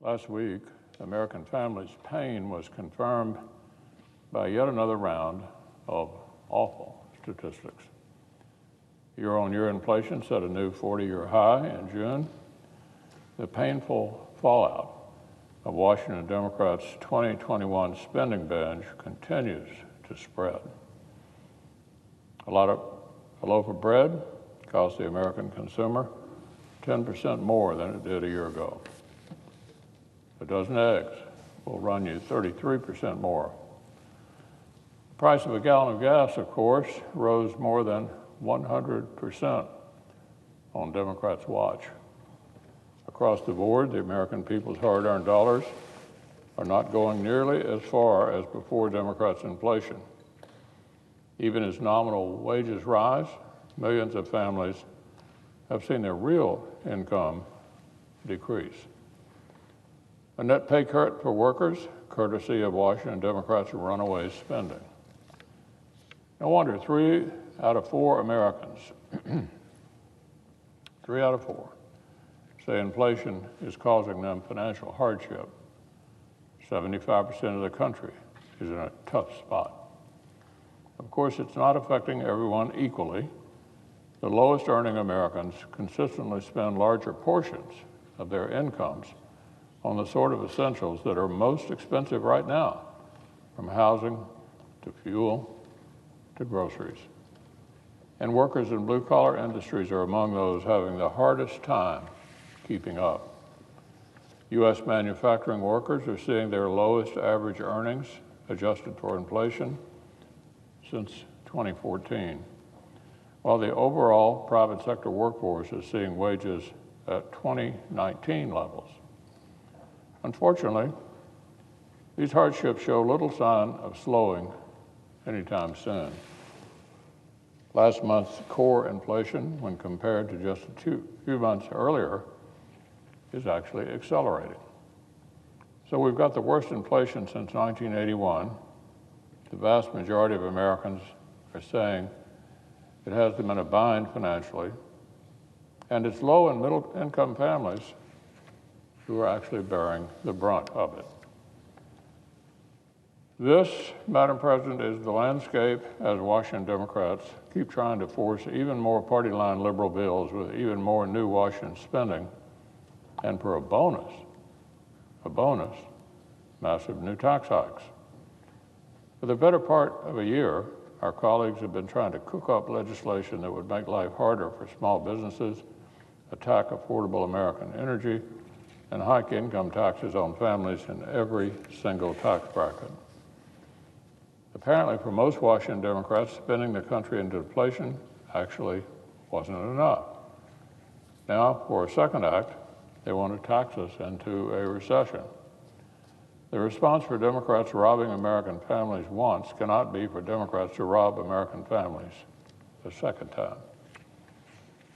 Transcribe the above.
Last week, American families' pain was confirmed by yet another round of awful statistics. Year-on-year inflation set a new 40-year high in June. The painful fallout of Washington Democrats' 2021 spending binge continues to spread. A loaf of bread costs the American consumer 10% more than it did a year ago. A dozen eggs will run you 33% more. The price of a gallon of gas, of course, rose more than 100% on Democrats' watch. Across the board, the American people's hard-earned dollars are not going nearly as far as before Democrats' inflation. Even as nominal wages rise, millions of families have seen their real income decrease. A net pay cut for workers, courtesy of Washington Democrats' runaway spending. No wonder 3 out of 4 Americans, 3 out of 4, say inflation is causing them financial hardship. 75% of the country is in a tough spot. Of course, it's not affecting everyone equally. The lowest earning Americans consistently spend larger portions of their incomes on the sort of essentials that are most expensive right now, from housing to fuel to groceries. And workers in blue-collar industries are among those having the hardest time keeping up. U.S. manufacturing workers are seeing their lowest average earnings, adjusted for inflation, since 2014, while the overall private sector workforce is seeing wages at 2019 levels. Unfortunately, these hardships show little sign of slowing anytime soon. Last month's core inflation, when compared to just a few months earlier, is actually accelerating. So we've got the worst inflation since 1981. The vast majority of Americans are saying it has them in a bind financially, and it's low and middle income families who are actually bearing the brunt of it. This, Madam President, is the landscape as Washington Democrats keep trying to force even more party line liberal bills with even more new Washington spending, and for a bonus, massive new tax hikes. For the better part of a year, our colleagues have been trying to cook up legislation that would make life harder for small businesses, attack affordable American energy, and hike income taxes on families in every single tax bracket. Apparently, for most Washington Democrats, spending the country into deflation actually wasn't enough. Now, for a second act, they want to tax us into a recession. The response for Democrats robbing American families once cannot be for Democrats to rob American families a second time.